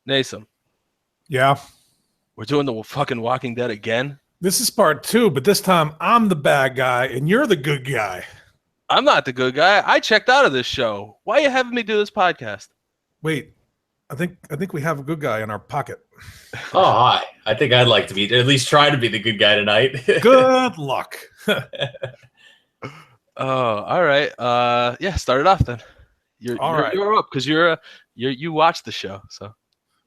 Nason, Yeah. we're doing the fucking Walking Dead again. This is part 2, but this time I'm the bad guy and you're the good guy. I'm not the good guy. I checked out of this show. Why are you having me do this podcast? Wait, I think we have a good guy in our pocket. Oh, hi. I think I'd like to be, at least try to be the good guy tonight. Good luck. Oh, all right. Yeah, start it off then. You're up because you watched the show. So,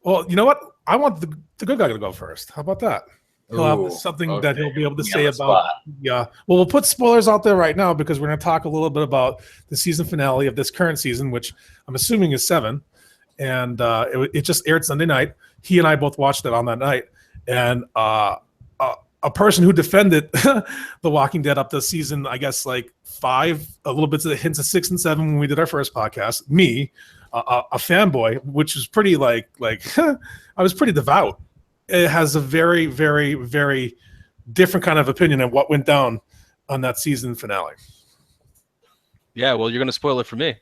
Well, you know what? I want the good guy to go first. How about that? He'll have something okay. that he'll be able to Put me say on the about. spot. Yeah. Well, we'll put spoilers out there right now because we're going to talk a little bit about the season finale of this current season, which I'm assuming is 7, and it just aired Sunday night. He and I both watched it on that night, and a person who defended The Walking Dead up to season, I guess, like 5, a little bit of the hints of 6 and 7 when we did our first podcast. Me, a fanboy, which was pretty like I was pretty devout. It has a very, very, very different kind of opinion of what went down on that season finale. yeah, well, you're gonna spoil it for me.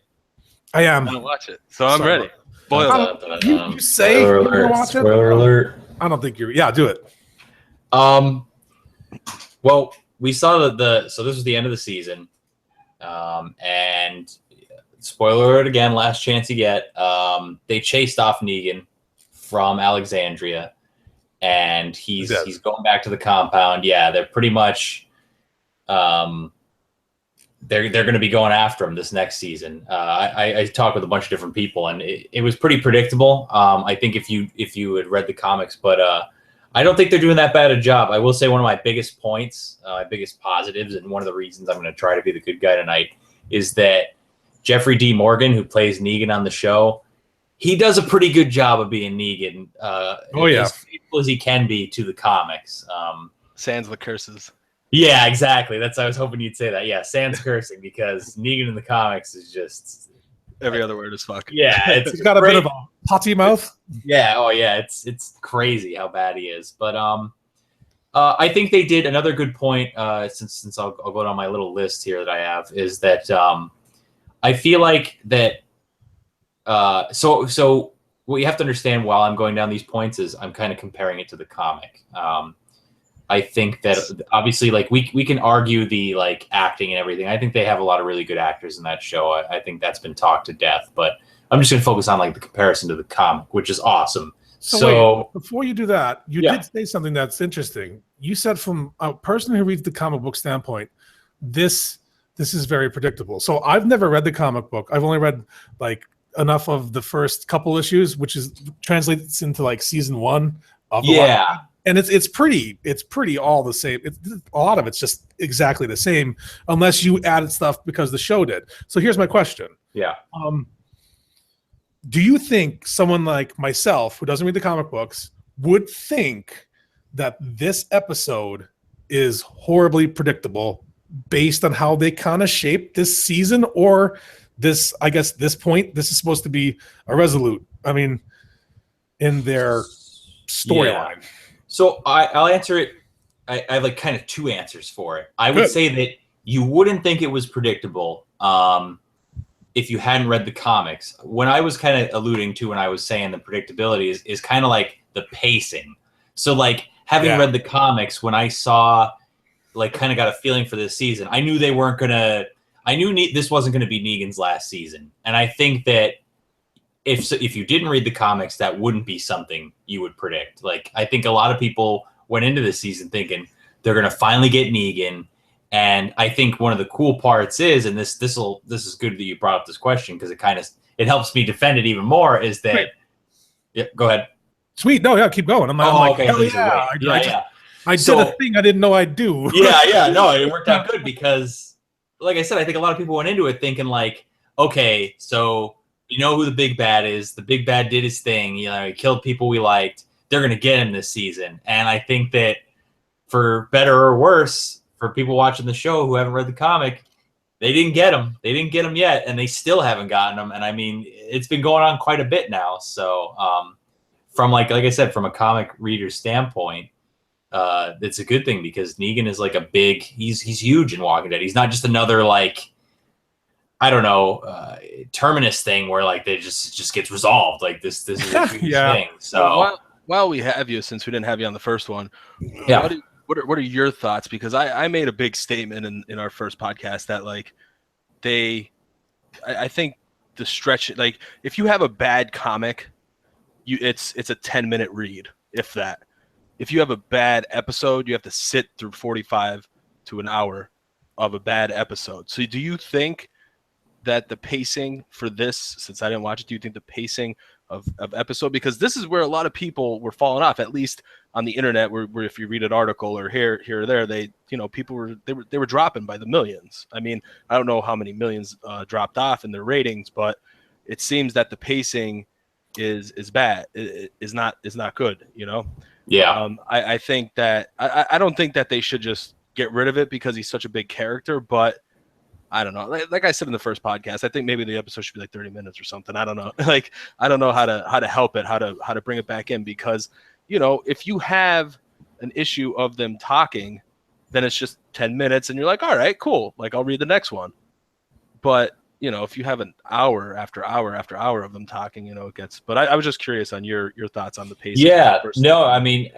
I am. I'm gonna watch it, so I'm ready. Spoil it. You say you're gonna watch it? Spoiler alert. I don't think you're. Yeah, do it. Well, we saw so this was the end of the season, and spoiler alert again, last chance you get. They chased off Negan from Alexandria, and he's going back to the compound. Yeah, they're pretty much, they're going to be going after him this next season. I talked with a bunch of different people, and it was pretty predictable. I think if you had read the comics, but I don't think they're doing that bad a job. I will say one of my biggest points, my biggest positives, and one of the reasons I'm going to try to be the good guy tonight is that Jeffrey D. Morgan, who plays Negan on the show, he does a pretty good job of being Negan. As faithful as he can be to the comics. Sans the curses. Yeah, exactly. I was hoping you'd say that. Yeah, sans cursing, because Negan in the comics is just every other word is fuck. Yeah, he's got a bit of a potty mouth. Yeah, oh yeah, it's crazy how bad he is. But I think they did another good point. Since I'll go down my little list here that I have, is that I feel like that. So what you have to understand while I'm going down these points is I'm kind of comparing it to the comic. I think that obviously, like we can argue the like acting and everything. I think they have a lot of really good actors in that show. I think that's been talked to death. But I'm just going to focus on like the comparison to the comic, which is awesome. So wait, before you do that, you did say something that's interesting. You said from a person who reads the comic book standpoint, this is very predictable. So I've never read the comic book. I've only read like enough of the first couple issues, which translates into like season 1 of the Walking. And it's pretty all the same. A lot of it's just exactly the same, unless you added stuff because the show did. So here's my question. Yeah. Do you think someone like myself, who doesn't read the comic books, would think that this episode is horribly predictable based on how they kind of shaped this season, or this? I guess this point, this is supposed to be a resolute. I mean, in their storyline. Yeah. So I'll answer it. I have like kind of 2 answers for it. I would say that you wouldn't think it was predictable if you hadn't read the comics. When I was kind of alluding to when I was saying the predictability is kind of like the pacing. So like having read the comics, when I saw like kind of got a feeling for this season, I knew they weren't going to – I knew this wasn't going to be Negan's last season. And I think that if you didn't read the comics, that wouldn't be something you would predict. Like, I think a lot of people went into this season thinking they're going to finally get Negan. And I think one of the cool parts is, and this is good that you brought up this question, because it helps me defend it even more, is that go ahead. Sweet. No, yeah, keep going. I'm like, okay. Hell yeah. I did a thing I didn't know I'd do. Yeah. No, it worked out good because, like I said, I think a lot of people went into it thinking like, okay, so you know who the big bad is. The big bad did his thing. You know, he killed people we liked. They're going to get him this season. And I think that for better or worse, for people watching the show who haven't read the comic, they didn't get him. They didn't get him yet, and they still haven't gotten him. And I mean, it's been going on quite a bit now. So from like I said, from a comic reader standpoint, it's a good thing because Negan is like he's huge in Walking Dead. He's not just another like I don't know, terminus thing where like they just gets resolved. Like this is a huge thing. So well, while we have you, since we didn't have you on the first one, what are your thoughts? Because I made a big statement in our first podcast that like I think the stretch, like if you have a bad comic, it's a 10-minute read, if that. If you have a bad episode, you have to sit through 45 to an hour of a bad episode. So do you think that the pacing for this, since I didn't watch it, do you think the pacing of episode, because this is where a lot of people were falling off, at least on the internet, where if you read an article or here or there, people were dropping by the millions. I mean, I don't know how many millions dropped off in their ratings, but it seems that the pacing is bad, is not good, Yeah. I think that I don't think that they should just get rid of it because he's such a big character, but I don't know. Like I said in the first podcast, I think maybe the episode should be like 30 minutes or something. I don't know. Like I don't know how to help it, how to bring it back in, because if you have an issue of them talking, then it's just 10 minutes and you're like, all right, cool. Like I'll read the next one. But if you have an hour after hour after hour of them talking, it gets. But I was just curious on your thoughts on the pacing. Yeah. No, I mean,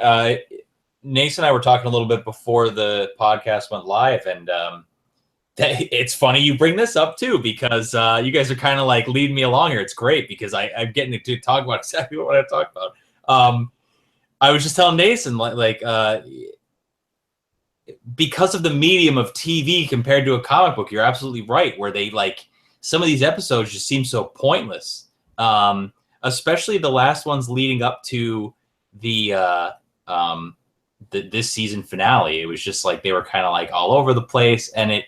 Nace and I were talking a little bit before the podcast went live, and it's funny you bring this up too, because you guys are kind of like leading me along here. It's great because I'm getting to talk about exactly what I talk about. I was just telling Nathan because of the medium of TV compared to a comic book, you're absolutely right. Where they some of these episodes just seem so pointless, especially the last ones leading up to the this season finale. It was just like they were kind of like all over the place, and it.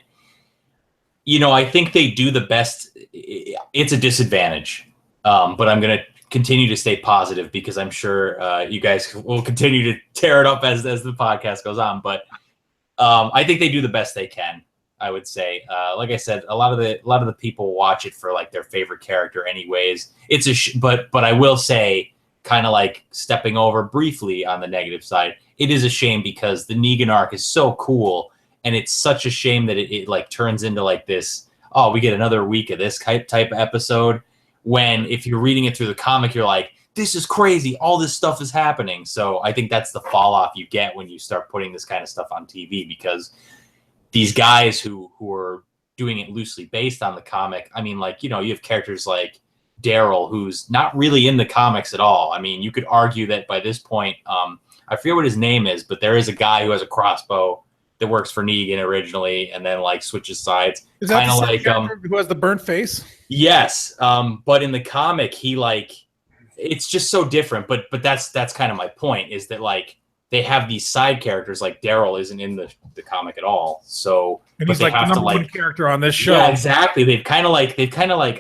I think they do the best. It's a disadvantage, but I'm going to continue to stay positive because I'm sure you guys will continue to tear it up as the podcast goes on. But I think they do the best they can, I would say. Like I said, a lot of the people watch it for like their favorite character anyways. But I will say, kind of like stepping over briefly on the negative side, it is a shame because the Negan arc is so cool. And it's such a shame that it like turns into like this, we get another week of this type of episode, when if you're reading it through the comic, you're like, this is crazy. All this stuff is happening. So I think that's the fall off you get when you start putting this kind of stuff on TV, because these guys who are doing it loosely based on the comic, I mean, like, you have characters like Daryl, who's not really in the comics at all. I mean, you could argue that by this point, I forget what his name is, but there is a guy who has a crossbow that works for Negan originally, and then like switches sides. Is that who has the burnt face? Yes, but in the comic, he it's just so different. But that's kind of my point, is that like they have these side characters, like Daryl isn't in the comic at all. So and he's like the number one character on this show. Yeah, exactly. They've kind of like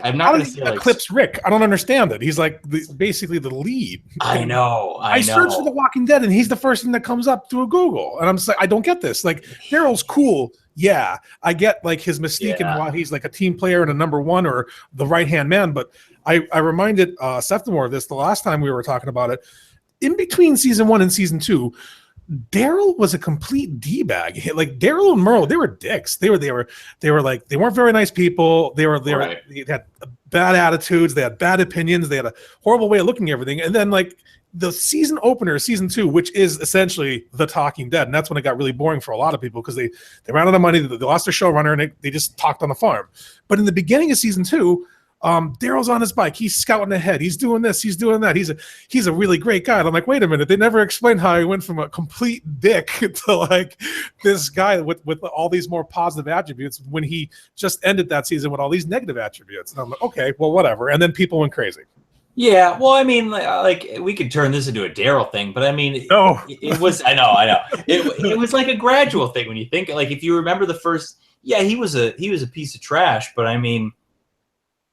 I'm not going to say eclipse Rick. I don't understand it. He's like basically the lead. I know. I searched for The Walking Dead, and he's the first thing that comes up through Google, and I'm just like, I don't get this. Like Daryl's cool. Yeah, I get like his mystique and why he's like a team player and a number one or the right hand man. But I reminded Seftimor of this the last time we were talking about it. In between season 1 and season 2, Daryl was a complete D-bag. Like Daryl and Merle, they were dicks. They were like, they weren't very nice people. They had bad attitudes. They had bad opinions. They had a horrible way of looking at everything. And then like the season opener, season 2, which is essentially The Talking Dead, and that's when it got really boring for a lot of people because they ran out of money. They lost their showrunner, and they just talked on the farm. But in the beginning of season 2. Daryl's on his bike. He's scouting ahead. He's doing this. He's doing that. He's a really great guy. And I'm like, wait a minute. They never explained how he went from a complete dick to like this guy with all these more positive attributes when he just ended that season with all these negative attributes. And I'm like, okay, well, whatever. And then people went crazy. Yeah, well, I mean, like we could turn this into a Daryl thing, but I mean, no, it was. I know. It was like a gradual thing when you think. Like if you remember the first, he was a piece of trash, but I mean.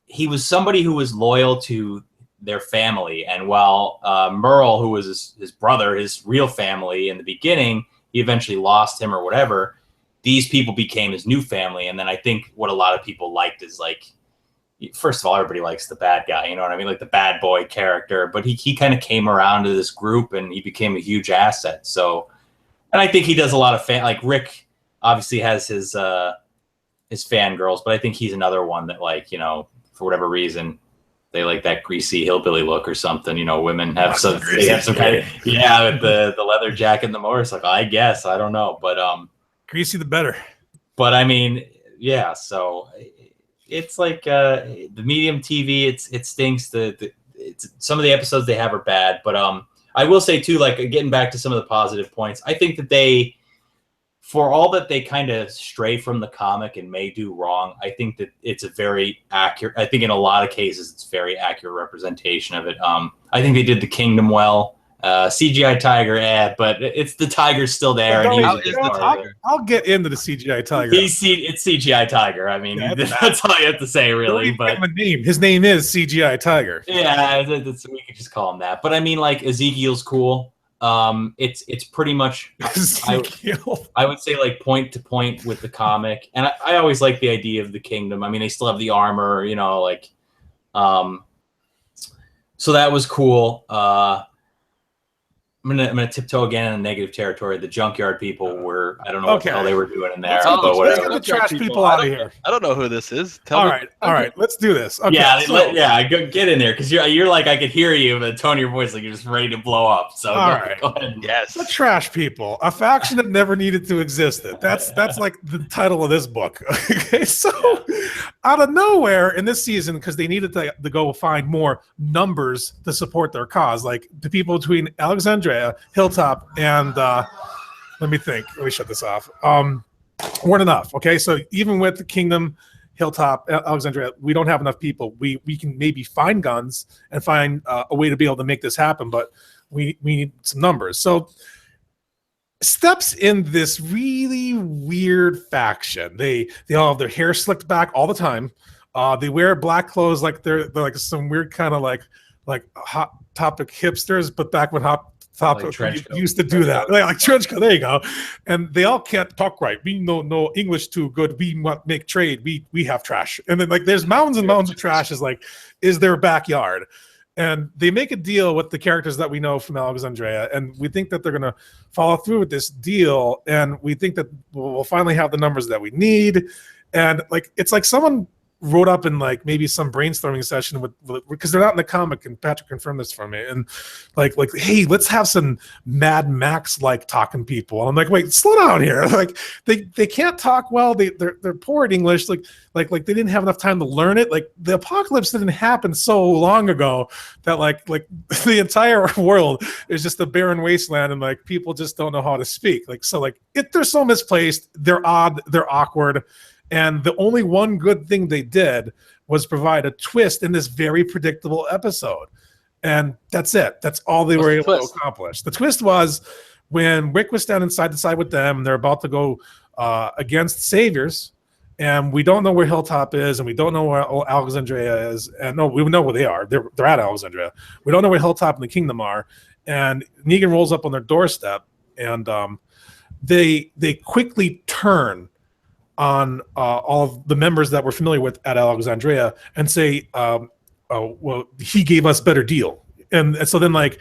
He was somebody who was loyal to their family. And while Merle, who was his brother, his real family in the beginning, he eventually lost him or whatever, these people became his new family. And then I think what a lot of people liked is like, first of all, everybody likes the bad guy, you know what I mean? Like the bad boy character, but he kind of came around to this group and he became a huge asset. So, and I think he does a lot of like Rick obviously has his, fangirls, but I think he's another one that, like, you know, for whatever reason, they like that greasy hillbilly look or something. You know, women have some kind of with the leather jacket and the motorcycle. I guess, I don't know, but greasy the better. But I mean, yeah. So it's like the medium TV. It stinks. It's some of the episodes they have are bad, but I will say too, like, getting back to some of the positive points, I think that they, for all that they kind of stray from the comic and may do wrong, I think that it's a very accurate, I think in a lot of cases, it's very accurate representation of it. I think they did the Kingdom well. CGI tiger, but it's the tiger's still there. And I'll get into the CGI tiger. It's CGI tiger. I mean, that's all you have to say, really. But his name is CGI tiger. Yeah, we could just call him that. But I mean, like, Ezekiel's cool. It's pretty much I would say, like, point to point with the comic, and I always like the idea of the kingdom. I mean, they still have the armor, you know, like, so that was cool. I'm gonna tiptoe again in negative territory. The junkyard people were, I don't know what the hell they were doing in there. Let's get the trash people out of here. I don't know who this is. All right, let's do this. Okay, get in there, because you're like, I could hear you, but the tone of your voice, like you're just ready to blow up. So all right, go ahead. Yes, the trash people, a faction that never needed to exist. That's like the title of this book. Okay, so out of nowhere in this season, because they needed to go find more numbers to support their cause, like the people between Alexandria, Hilltop, and let me shut this off. Weren't enough. Okay, so even with the Kingdom, Hilltop, Alexandria, we don't have enough people. We can maybe find guns and find a way to be able to make this happen, but we need some numbers. So steps in this really weird faction. They all have their hair slicked back all the time. They wear black clothes like they're like some weird kind of like Hot Topic hipsters, but back when Hot Topic used to do that, like trench coat. There you go. And they all can't talk right. We know English too good. We want make trade. We have trash, and then like there's mountains and mountains of trash. Is their backyard, and they make a deal with the characters that we know from Alexandria, and we think that they're gonna follow through with this deal, and we think that we'll finally have the numbers that we need, and like it's like someone wrote up in like maybe some brainstorming session with because they're not in the comic, and Patrick confirmed this for me, and like hey, let's have some Mad Max like talking people, and I'm like, wait, slow down here. Like they can't talk well, they're poor at English, like they didn't have enough time to learn it. Like the apocalypse didn't happen so long ago that like the entire world is just a barren wasteland, and like people just don't know how to speak. Like so like they're so misplaced, they're odd, they're awkward. And the only one good thing they did was provide a twist in this very predictable episode. And that's it. That's all they were able to accomplish. The twist was when Rick was standing side to side with them, and they're about to go against Saviors, and we don't know where Hilltop is, and we don't know where Alexandria is. And no, we know where they are. They're at Alexandria. We don't know where Hilltop and the Kingdom are. And Negan rolls up on their doorstep, and they quickly turn on all of the members that we're familiar with at Alexandria and say, well, he gave us better deal. And so then like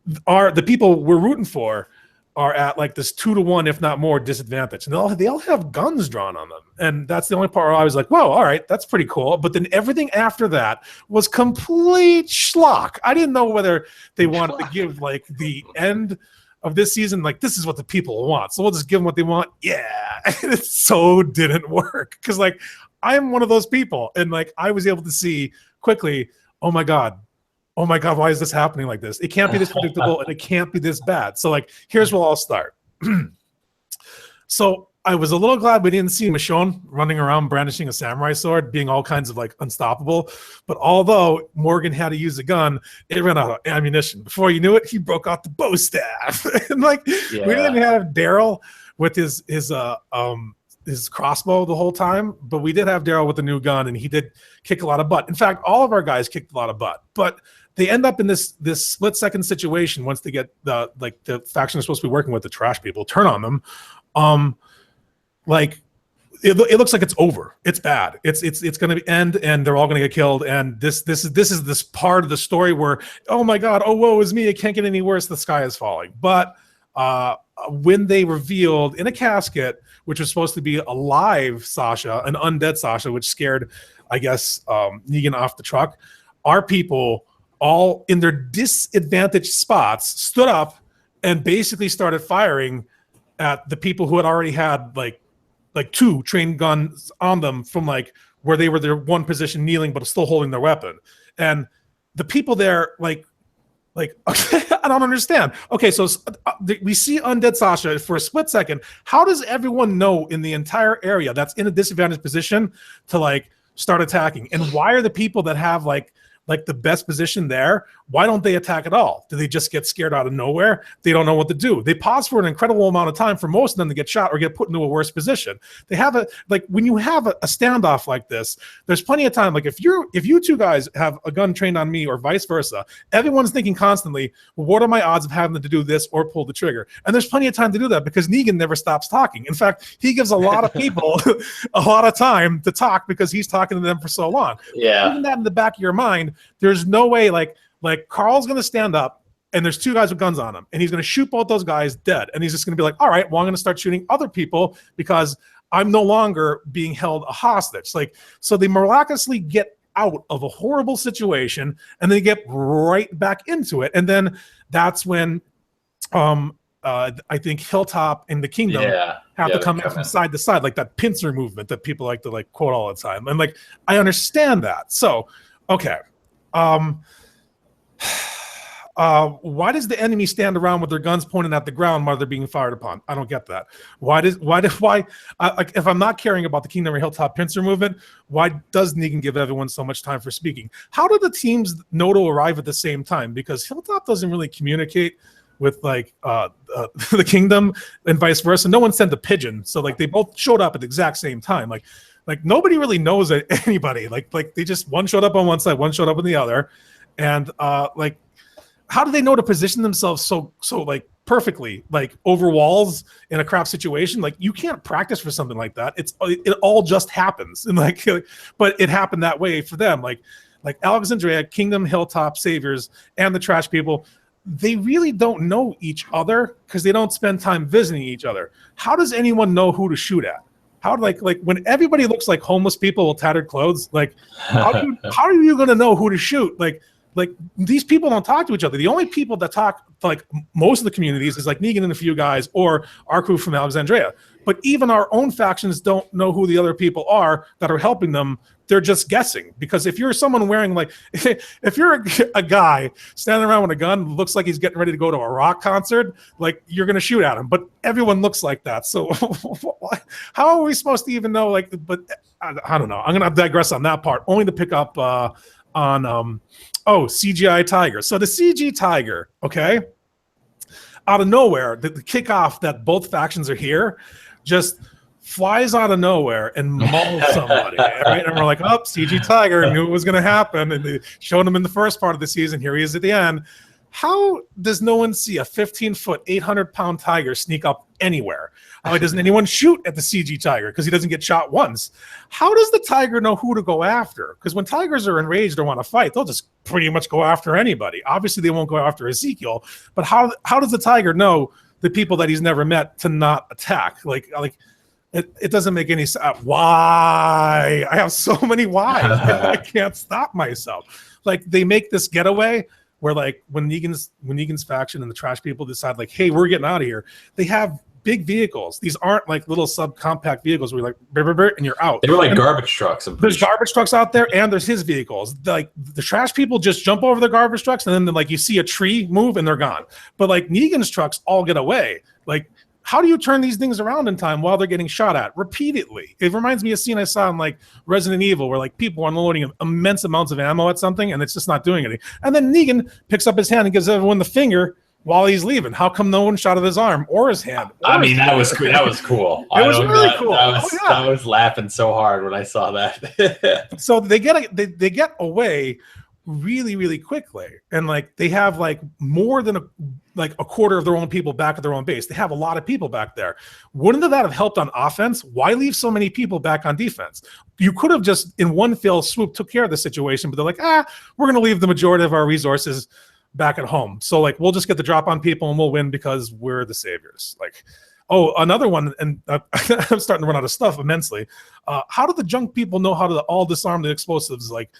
the people we're rooting for are at like this 2-to-1, if not more, disadvantage. And they all have guns drawn on them. And that's the only part where I was like, whoa, all right, that's pretty cool. But then everything after that was complete schlock. I didn't know whether they wanted to give like the end of this season, like this is what the people want, so we'll just give them what they want. Yeah, and it so didn't work, because like I am one of those people, and like I was able to see quickly, oh my god, why is this happening like this? It can't be this predictable, and it can't be this bad. So like here's where I'll start. So I was a little glad we didn't see Michonne running around brandishing a samurai sword, being all kinds of like unstoppable. But although Morgan had to use a gun, it ran out of ammunition. Before you knew it, he broke out the bow staff. And like we didn't have Daryl with his crossbow the whole time, but we did have Daryl with the new gun, and he did kick a lot of butt. In fact, all of our guys kicked a lot of butt. But they end up in this split-second situation once they get the faction they're supposed to be working with, the trash people, turn on them. Like it looks like it's over. It's bad. It's going to end, and they're all going to get killed. And this is this part of the story where, oh my god, oh woe is me, it can't get any worse. The sky is falling. But when they revealed in a casket, which was supposed to be a live Sasha, an undead Sasha, which scared, I guess, Negan off the truck, our people, all in their disadvantaged spots, stood up and basically started firing at the people who had already had like 2 trained guns on them from like where they were their one position kneeling but still holding their weapon. And the people there like I don't understand. Okay, so we see Undead Sasha for a split second. How does everyone know in the entire area that's in a disadvantaged position to like start attacking? And why are the people that have like the best position there, why don't they attack at all? Do they just get scared out of nowhere? They don't know what to do. They pause for an incredible amount of time for most of them to get shot or get put into a worse position. They have when you have a standoff like this, there's plenty of time. Like if you 2 guys have a gun trained on me or vice versa, everyone's thinking constantly, well, what are my odds of having to do this or pull the trigger? And there's plenty of time to do that because Negan never stops talking. In fact, he gives a lot of people a lot of time to talk because he's talking to them for so long. Yeah. Even that in the back of your mind, there's no way like Carl's going to stand up and there's 2 guys with guns on him and he's going to shoot both those guys dead. And he's just going to be like, all right, well, I'm going to start shooting other people because I'm no longer being held a hostage. Like, so they miraculously get out of a horrible situation and they get right back into it. And then that's when I think Hilltop and the Kingdom have to come in from side to side, like that pincer movement that people like to like quote all the time. And like, I understand that. So, okay. Why does the enemy stand around with their guns pointed at the ground while they're being fired upon? I don't get that. If I'm not caring about the Kingdom or Hilltop pincer movement, why does Negan give everyone so much time for speaking? How do the teams know to arrive at the same time? Because Hilltop doesn't really communicate with like the Kingdom and vice versa. No one sent a pigeon, so like they both showed up at the exact same time. Like nobody really knows anybody. Like they just, one showed up on one side, one showed up on the other, and like how do they know to position themselves so like perfectly, like over walls in a crap situation? Like you can't practice for something like that. It all just happens, and like but it happened that way for them. Like Alexandria, Kingdom, Hilltop, Saviors, and the Trash People. They really don't know each other because they don't spend time visiting each other. How does anyone know who to shoot at? How like when everybody looks like homeless people with tattered clothes, like how are you going to know who to shoot? Like these people don't talk to each other. The only people that talk to like most of the communities is like Negan and a few guys or our crew from Alexandria. But even our own factions don't know who the other people are that are helping them. They're just guessing. Because if you're someone wearing like, if you're a guy standing around with a gun, looks like he's getting ready to go to a rock concert, like you're going to shoot at him. But everyone looks like that. So how are we supposed to even know? Like, but I don't know. I'm going to digress on that part, only to pick up on CGI Tiger. So the CG Tiger, okay, out of nowhere, the kickoff that both factions are here, just flies out of nowhere and mauls somebody, right? And we're like, oh, CG Tiger, knew it was going to happen. And they showed him in the first part of the season. Here he is at the end. How does no one see a 15-foot, 800-pound tiger sneak up anywhere? How doesn't anyone shoot at the CG Tiger because he doesn't get shot once? How does the tiger know who to go after? Because when tigers are enraged or want to fight, they'll just pretty much go after anybody. Obviously, they won't go after Ezekiel, but how does the tiger know the people that he's never met to not attack? Like it doesn't make any sense. Why? I have so many whys. I can't stop myself. Like they make this getaway where like when Negan's faction and the Trash People decide like, hey, we're getting out of here, they have big vehicles. These aren't like little subcompact vehicles where you're like, brr, brr, brr, and you're out. They were like garbage trucks. There's garbage trucks out there, and there's his vehicles. Like the Trash People just jump over the garbage trucks, and then like you see a tree move, and they're gone. But like Negan's trucks all get away. Like, how do you turn these things around in time while they're getting shot at repeatedly? It reminds me of a scene I saw in like Resident Evil where like people are unloading immense amounts of ammo at something, and it's just not doing anything. And then Negan picks up his hand and gives everyone the finger while he's leaving. How come no one shot at his arm or his hand? I mean, that was cool. That was cool. It was really cool. I was laughing so hard when I saw that. So they get away really, really quickly, and like they have like more than a quarter of their own people back at their own base. They have a lot of people back there. Wouldn't that have helped on offense? Why leave so many people back on defense? You could have just in one fell swoop took care of the situation, but they're like, we're going to leave the majority of our resources back at home. So like we'll just get the drop on people and we'll win because we're the saviors. Like, oh, another one, and I'm starting to run out of stuff immensely. How do the junk people know how to all disarm the explosives? Like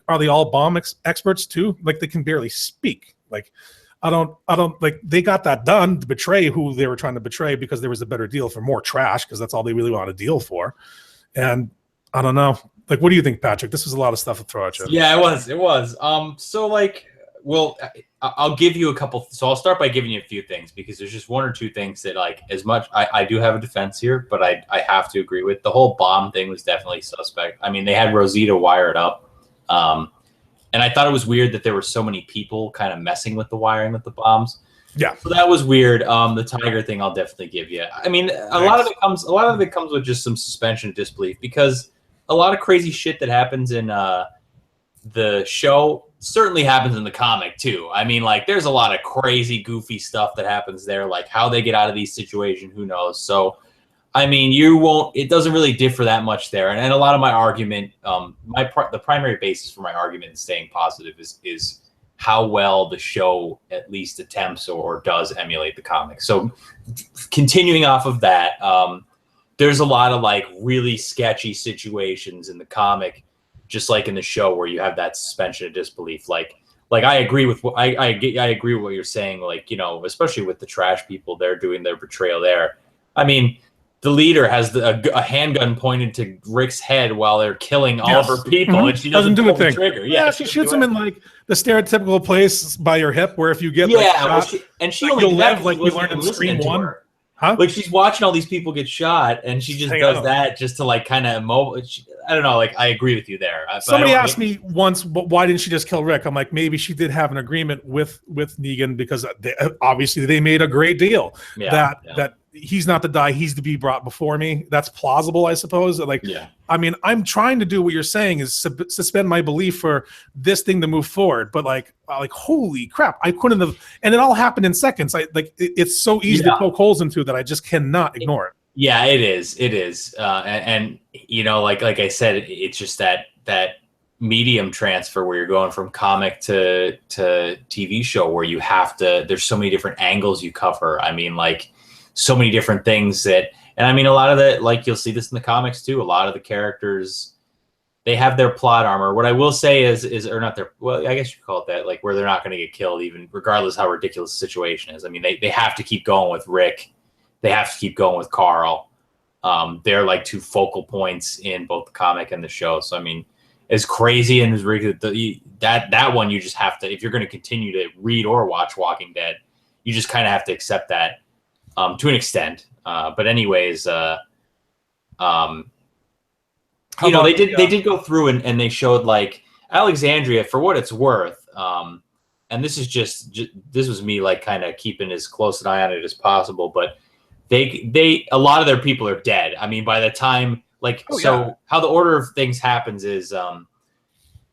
are they all bomb experts too? Like they can barely speak. Like I don't like they got that done to betray who they were trying to betray because there was a better deal for more trash because that's all they really want to deal for. And I don't know. Like, what do you think, Patrick? This was a lot of stuff to throw at you. Yeah, it was. So like, well, I'll give you a couple. So I'll start by giving you a few things because there's just one or two things that like as much I do have a defense here, but I have to agree with the whole bomb thing was definitely suspect. I mean, they had Rosita wired up. And I thought it was weird that there were so many people kind of messing with the wiring with the bombs. Yeah. So that was weird. The Tiger thing, I'll definitely give you. I mean, a lot of it comes with just some suspension of disbelief because a lot of crazy shit that happens in the show certainly happens in the comic too. I mean, like there's a lot of crazy, goofy stuff that happens there, like how they get out of these situations, who knows? So I mean, it doesn't really differ that much there. And a lot of my argument, the primary basis for my argument in staying positive is how well the show at least attempts or does emulate the comic. So continuing off of that, there's a lot of like really sketchy situations in the comic, just like in the show where you have that suspension of disbelief. Like I agree with what I agree with what you're saying. Like, you know, especially with the trash people, they're doing their betrayal there. I mean, the leader has a handgun pointed to Rick's head while they're killing all of her people, and she doesn't do a thing. Trigger. Yeah, she shoots him in like the stereotypical place by your hip, where if you get she only live like we learned in Scream 1. Huh? Like she's watching all these people get shot, and she just does that just to like kind of I don't know. Like I agree with you there. Somebody asked me once, why didn't she just kill Rick? I'm like, maybe she did have an agreement with Negan because obviously they made a great deal that he's not to die, he's to be brought before me. That's plausible, I suppose. Like, I mean, I'm trying to do what you're saying is suspend my belief for this thing to move forward. But like holy crap, I couldn't have. And it all happened in seconds. It's so easy to poke holes into that I just cannot ignore it. Yeah, it is. It is. And you know, like I said, it's just that medium transfer where you're going from comic to TV show where you have to. There's so many different angles you cover. I mean, like. So many different things and I mean, a lot of the, like you'll see this in the comics too. A lot of the characters, they have their plot armor. What I will say is, or not their, well, I guess you could call it that, like where they're not going to get killed, even regardless how ridiculous the situation is. I mean, they have to keep going with Rick. They have to keep going with Carl. They're like two focal points in both the comic and the show. So, I mean, as crazy and as that one, you just have to, if you're going to continue to read or watch Walking Dead, you just kind of have to accept that. To an extent, but anyways, you know, they did go through and they showed like Alexandria for what it's worth. And this is this was me like kind of keeping as close an eye on it as possible. But a lot of their people are dead. I mean, by the time how the order of things happens is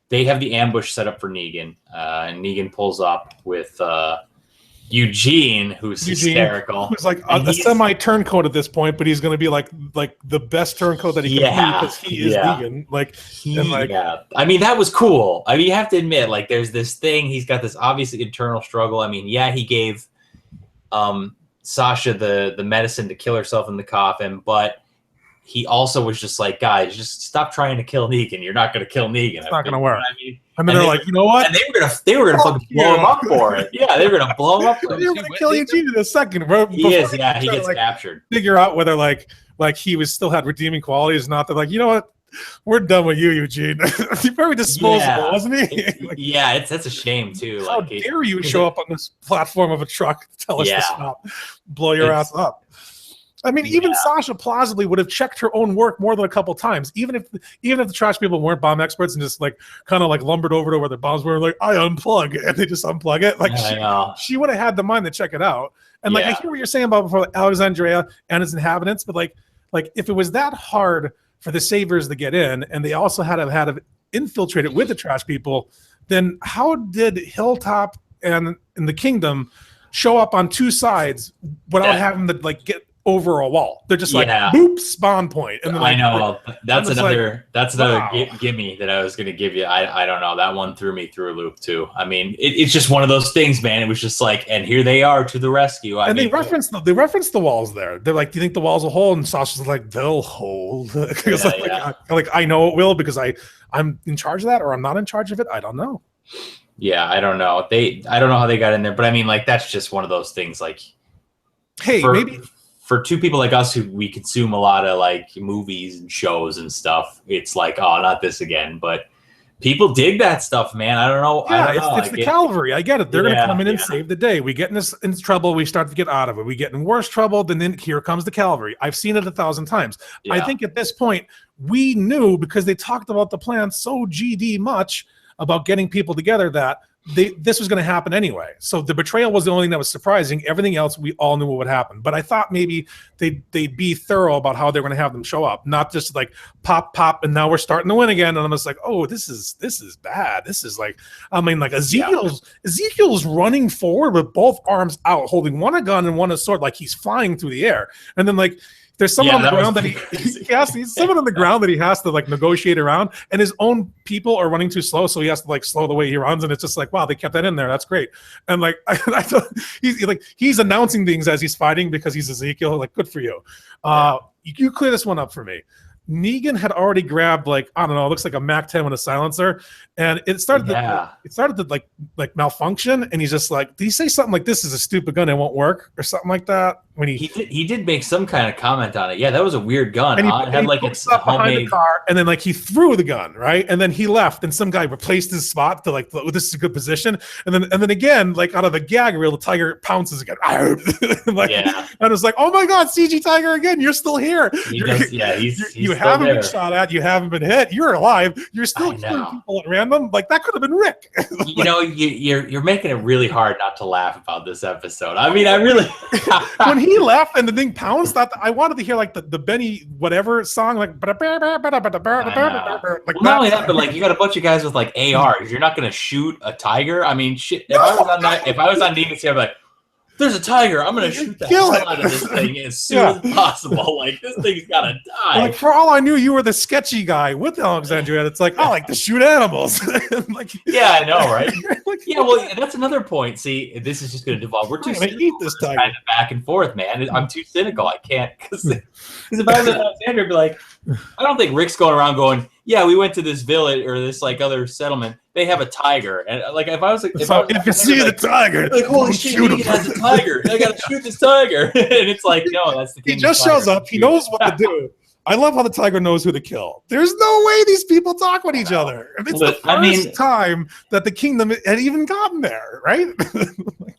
they have the ambush set up for Negan, and Negan pulls up with. Eugene, who's hysterical. Who's like a semi turncoat at this point, but he's going to be like the best turncoat that he can be because he is Negan. I mean, that was cool. I mean, you have to admit, like, there's this thing. He's got this obviously internal struggle. I mean, he gave Sasha the medicine to kill herself in the coffin, but he also was just like, guys, just stop trying to kill Negan. You're not going to kill Negan. It's not going to work. I mean, and then they're like, you know what? And they were gonna fucking blow him up for it. Yeah, they were gonna blow him up for it. They were gonna kill Eugene in a second. He gets captured. Figure out whether like he was still had redeeming qualities, not that like, you know what? We're done with you, Eugene. He's very disposable, wasn't he? That's a shame too. How dare you show up on this platform of a truck to tell us to stop, blow your ass up? I mean, even Sasha plausibly would have checked her own work more than a couple times, even if the trash people weren't bomb experts and just like kind of like lumbered over to where the bombs were, like I unplug and they just unplug it. Like she would have had the mind to check it out. And like I hear what you're saying about before Alexandria and its inhabitants, but like if it was that hard for the Savers to get in, and they also had to infiltrate it with the trash people, then how did Hilltop and the Kingdom show up on two sides without having to like get over a wall. They're just like, Yeah. boop, spawn point. And then I like, know that's I'm just another wow. gimme that I was going to give you. I don't know, that one threw me through a loop too. I mean, it's just one of those things, man. It was just like, and here they are to the rescue. I mean, they reference the walls there. They're like, do you think the walls will hold? And Sasha's like, they'll hold. Like I know it will because I'm in charge of that, or I'm not in charge of it. I don't know. Yeah, I don't know. I don't know how they got in there, but I mean, like, that's just one of those things. Like, hey, maybe for two people like us who we consume a lot of like movies and shows and stuff, it's like, oh, not this again. But people dig that stuff, man. I don't know. Yeah, I don't know. it's the cavalry. I get it. They're going to come in and yeah. save the day. We get in trouble. We start to get out of it. We get in worse trouble. Then here comes the cavalry. I've seen it 1,000 times. Yeah. I think at this point, we knew because they talked about the plan so GD much about getting people together that this was going to happen anyway. So the betrayal was the only thing that was surprising. Everything else, we all knew what would happen. But I thought maybe they'd be thorough about how they're going to have them show up, not just like pop, and now we're starting to win again. And I'm just like, oh, this is bad. This is like, I mean, like Ezekiel's running forward with both arms out, holding one a gun and one a sword, like he's flying through the air. And then like, there's someone on the ground that he's someone on the ground that he has to like negotiate around, and his own people are running too slow, so he has to like slow the way he runs, and it's just like, wow, they kept that in there. That's great. And like I thought he's announcing things as he's fighting because he's Ezekiel. Like, good for you. You clear this one up for me. Negan had already grabbed like, I don't know, it looks like a MAC-10 with a silencer, and it started to like malfunction, and he's just like, did he say something like, this is a stupid gun, it won't work, or something like that? When he did make some kind of comment on it. Yeah, that was a weird gun. And it had like it's up behind the car, and then like he threw the gun, right? And then he left, and some guy replaced his spot to like, this is a good position. And then again, like out of the gag reel, the tiger pounces again. Like, and it's like, oh my god, CG Tiger again, you're still here. He's you haven't been shot at, you haven't been hit, you're alive, you're still killing people at random. Like, that could have been Rick. You know, you're making it really hard not to laugh about this episode. I mean, I really when he left and the thing pounced, I wanted to hear like the Benny whatever song, like not only that, but like you got a bunch of guys with like ARs. You're not gonna shoot a tiger. I mean, shit. If I was on Negan's here, I'd be like, there's a tiger. I'm gonna shoot the hell out of this thing as soon as possible. Like, this thing's gotta die. Like, for all I knew, you were the sketchy guy with Alexandria. It's like, I like to shoot animals. Like, yeah, I know, right? Yeah, well, that's another point. See, this is just gonna devolve. We're too cynical. Eat this tiger. Kind of back and forth, man. I'm too cynical. I can't, because if I was at Alexandria, I'd be like, I don't think Rick's going around going, yeah, we went to this village or this like other settlement. They have a tiger, and like if I was like, if you see the tiger, like, holy shit, he has a tiger. I gotta shoot this tiger, and it's like, no, that's the king. He just shows up. He knows what to do. I love how the tiger knows who to kill. There's no way these people talk with each other. It's the first time that the kingdom had even gotten there, right?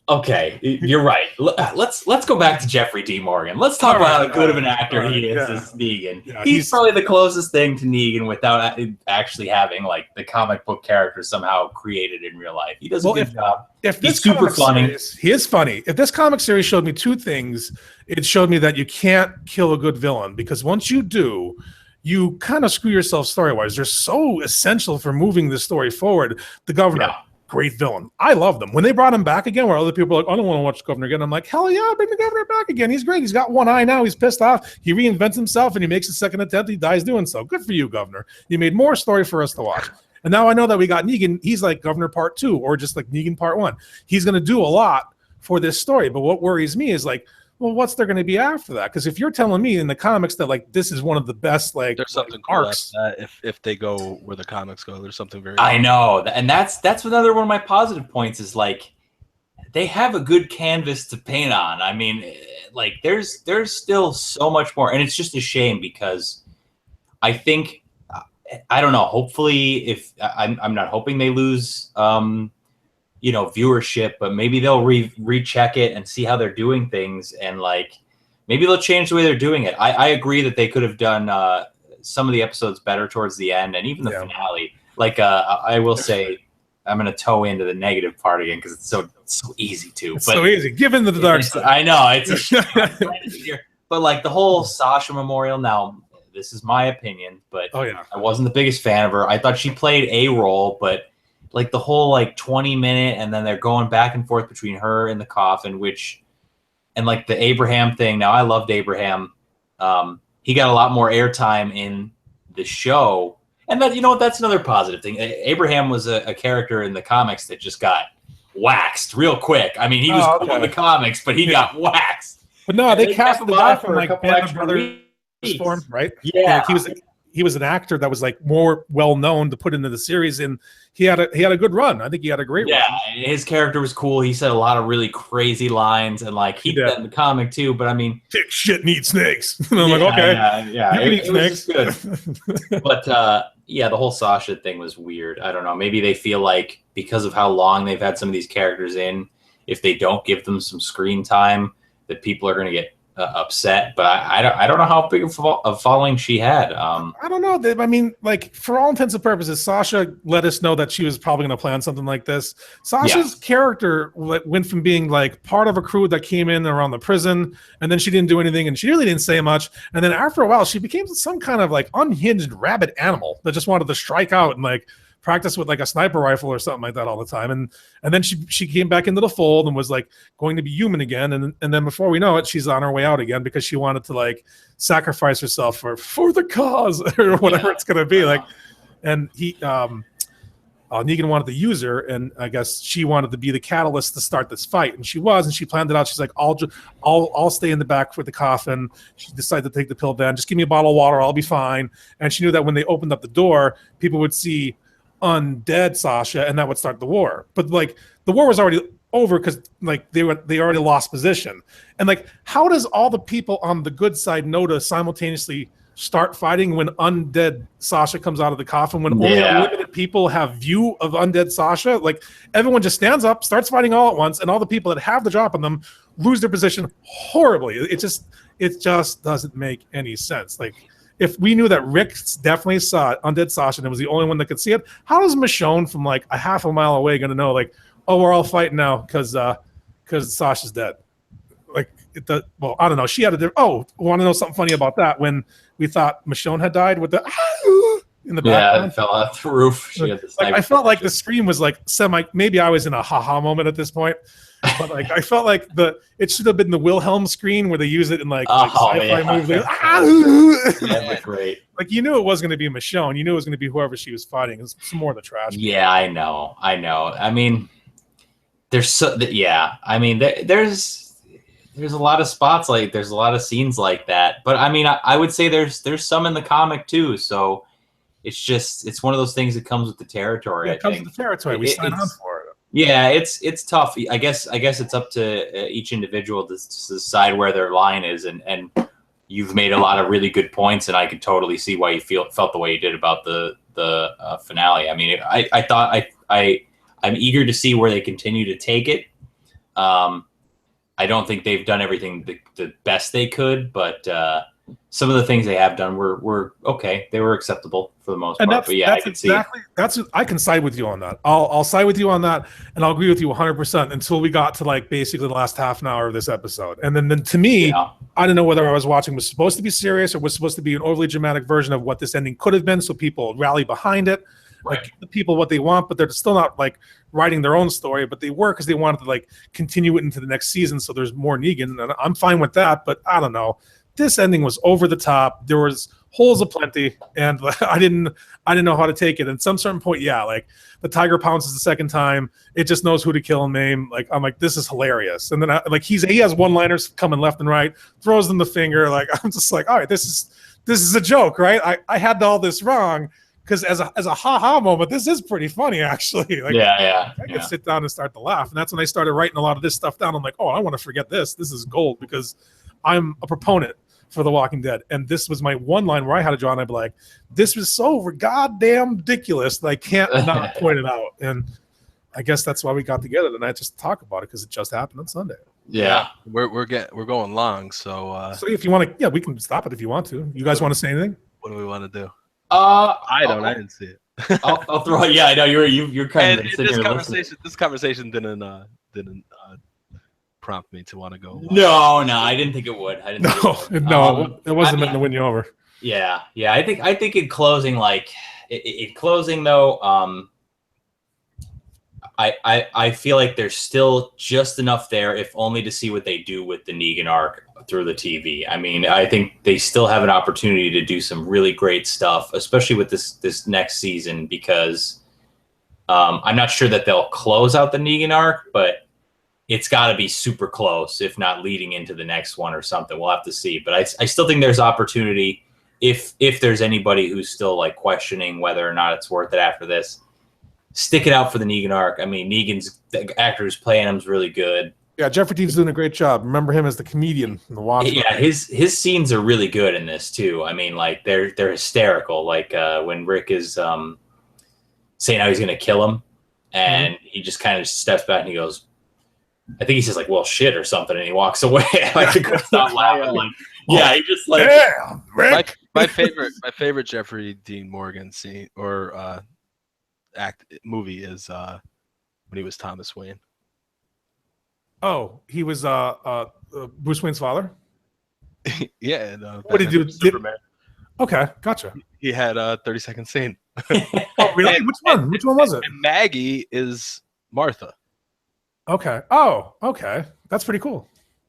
Okay, you're right. Let's go back to Jeffrey D. Morgan. Let's talk about how good of an actor he is as Negan. Yeah, he's probably the closest thing to Negan without actually having like the comic book character somehow created in real life. He does a good job. He's super funny. He is funny. If this comic series showed me two things, it showed me that you can't kill a good villain, because once you do, you kind of screw yourself story-wise. They're so essential for moving the story forward. The governor, great villain. I love them. When they brought him back again, where other people are like, I don't want to watch the governor again, I'm like, hell yeah, bring the governor back again. He's great. He's got one eye now. He's pissed off. He reinvents himself, and he makes a second attempt. He dies doing so. Good for you, governor. You made more story for us to watch. And now I know that we got Negan. He's like Governor Part 2, or just like Negan Part 1. He's going to do a lot for this story. But what worries me is like, well, what's there going to be after that? Because if you're telling me in the comics that like this is one of the best like there's something cool arcs, if they go where the comics go, there's something very. I know, and that's another one of my positive points is like they have a good canvas to paint on. I mean, like there's still so much more, and it's just a shame because I think. I don't know. Hopefully, if I'm not hoping they lose, viewership, but maybe they'll recheck it and see how they're doing things, and like maybe they'll change the way they're doing it. I agree that they could have done some of the episodes better towards the end, and even the finale. Like I will say, I'm going to toe into the negative part again because it's so easy to. It's so easy. Give in to the dark side. I know it's but like the whole Sasha memorial now. This is my opinion, but I wasn't the biggest fan of her. I thought she played a role, but like the whole like 20-minute, and then they're going back and forth between her and the coffin, which and like the Abraham thing. Now I loved Abraham. He got a lot more airtime in the show, and that, you know what, that's another positive thing. Abraham was a character in the comics that just got waxed real quick. I mean, he was cool in the comics, but he got waxed. But no, they cast the guy from like Band of Brothers form, right? Yeah, he was an actor that was like more well known to put into the series, and he had a good run. I think he had a great run. Yeah, his character was cool. He said a lot of really crazy lines, and like he did that in the comic too. But I mean, kick shit and eat snakes. And I'm like, okay, yeah, it was good. But yeah, the whole Sasha thing was weird. I don't know. Maybe they feel like because of how long they've had some of these characters in, if they don't give them some screen time, that people are going to get upset. But I don't know how big of a following she had. I don't know. I mean, like, for all intents and purposes, Sasha let us know that she was probably going to plan something like this. Sasha's character went from being like part of a crew that came in around the prison, and then she didn't do anything, and she really didn't say much. And then after a while, she became some kind of like unhinged rabid animal that just wanted to strike out and like practice with like a sniper rifle or something like that all the time. And then she came back into the fold and was like going to be human again. And then before we know it, she's on her way out again because she wanted to like sacrifice herself for the cause or whatever it's going to be. Like, and Negan wanted to use her, and I guess she wanted to be the catalyst to start this fight, and she was, and she planned it out. She's like, I'll stay in the back for the coffin. She decided to take the pill then. Just give me a bottle of water, I'll be fine. And she knew that when they opened up the door, people would see Undead Sasha, and that would start the war. But like the war was already over because like they already lost position. And like, how does all the people on the good side know to simultaneously start fighting when Undead Sasha comes out of the coffin, when only limited people have view of Undead Sasha? Like, everyone just stands up, starts fighting all at once, and all the people that have the drop on them lose their position horribly. It just doesn't make any sense. Like, if we knew that Rick definitely saw Undead Sasha and was the only one that could see it, how is Michonne from like a half a mile away going to know, like, oh, we're all fighting now because Sasha's dead? Like, well, I don't know. She had want to know something funny about that? When we thought Michonne had died with the in the background. Yeah, it fell off the roof. She had like, I felt like the scream was like maybe I was in a ha-ha moment at this point. But like, I felt like it should have been the Wilhelm screen where they use it in like sci-fi movies. Yeah, great. Like, you knew it was going to be Michonne. You knew it was going to be whoever she was fighting. It's some more of the trash. Yeah, I know. I mean, there's there's a lot of spots, like there's a lot of scenes like that. But I mean, I would say there's some in the comic too. So it's one of those things that comes with the territory. It comes with the territory. We sign on for it. Yeah, it's tough. I guess it's up to each individual to decide where their line is, and you've made a lot of really good points, and I could totally see why you felt the way you did about the finale. I mean, I thought I'm eager to see where they continue to take it. I don't think they've done everything the best they could, but some of the things they have done were okay. They were acceptable for the most part. But yeah, I can see. I can side with you on that. I'll side with you on that, and I'll agree with you 100% until we got to like basically the last half an hour of this episode. And then to me, I don't know whether I was watching was supposed to be serious or was supposed to be an overly dramatic version of what this ending could have been, so people rally behind it. Right. Like, the people what they want, but they're still not like writing their own story, but they were because they wanted to like continue it into the next season, so there's more Negan, and I'm fine with that. But I don't know, this ending was over the top. There was holes aplenty, and I didn't know how to take it. At some certain point, like the tiger pounces the second time, it just knows who to kill and maim. Like, I'm like, this is hilarious. And then he has one-liners coming left and right, throws them the finger. Like, I'm just like, all right, this is a joke, right? I had all this wrong. Because as a ha-ha moment, this is pretty funny, actually. Like, I could sit down and start to laugh. And that's when I started writing a lot of this stuff down. I'm like, oh, I want to forget this. This is gold, because I'm a proponent for The Walking Dead. And this was my one line where I had to draw, and I'd be like, this was so goddamn ridiculous that I can't not point it out. And I guess that's why we got together tonight, just to talk about it, because it just happened on Sunday. Yeah. We're going long, so if you want to, we can stop it if you want to. You guys want to say anything? What do we want to do? I didn't see it. I'll throw it. Yeah, I know you're kind of this conversation. This conversation didn't prompt me to want to go. No, I didn't think it would. It wasn't meant to win you over. Yeah. I think in closing, though, I feel like there's still just enough there, if only to see what they do with the Negan arc through the TV. I mean, I think they still have an opportunity to do some really great stuff, especially with this next season, because I'm not sure that they'll close out the Negan arc, but it's got to be super close, if not leading into the next one or something. We'll have to see. But I still think there's opportunity if there's anybody who's still like questioning whether or not it's worth it after this. Stick it out for the Negan arc. I mean, the actor who's playing him is really good. Yeah, Jeffrey Dean's doing a great job. Remember him as the comedian in The Watchmen. Yeah, his scenes are really good in this too. I mean, like they're hysterical. Like when Rick is saying how he's going to kill him, and he just kind of steps back and he goes, I think he says like, "Well, shit" or something, and he walks away. Like he could stop laughing. Like, yeah, he just like, damn, Rick. my favorite Jeffrey Dean Morgan scene or movie is when he was Thomas Wayne. Oh, he was Bruce Wayne's father. Yeah, and what did you do? Superman. Okay, gotcha. He had a 30-second scene. Oh, really? Which one? Which one was it? And Maggie is Martha. Okay. Oh, okay. That's pretty cool.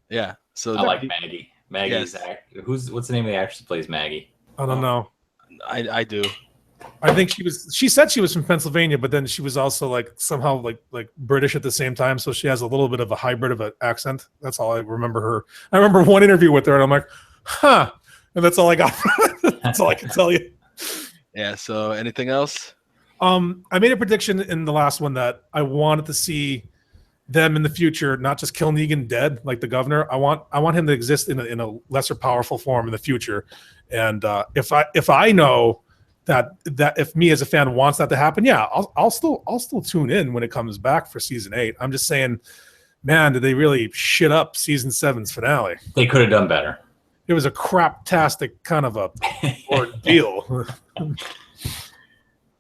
Yeah. So I like Maggie. Maggie's what's the name of the actress that plays Maggie? I don't know. I do. I think she said she was from Pennsylvania, but then she was also like somehow like British at the same time. So she has a little bit of a hybrid of an accent. That's all I remember her. I remember one interview with her and I'm like, huh. And that's all I got. That's all I can tell you. Yeah. So anything else? I made a prediction in the last one that I wanted to see them in the future, not just kill Negan dead like the governor. I want him to exist in a lesser powerful form in the future. And if I know that if me as a fan wants that to happen, yeah, I'll still tune in when it comes back for season 8. I'm just saying, man, did they really shit up season 7's finale? They could have done better. It was a craptastic kind of a ordeal.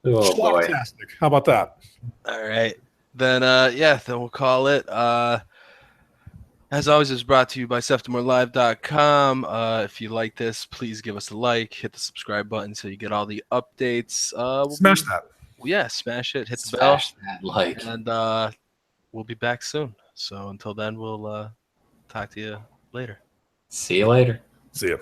Oh boy! How about that? All right. Then then we'll call it. As always, it's brought to you by SeftimorLive.com. If you like this, please give us a like, hit the subscribe button so you get all the updates. Smash that. Yeah, smash it, hit the bell. That like. And we'll be back soon. So until then, we'll talk to you later. See you later. See you.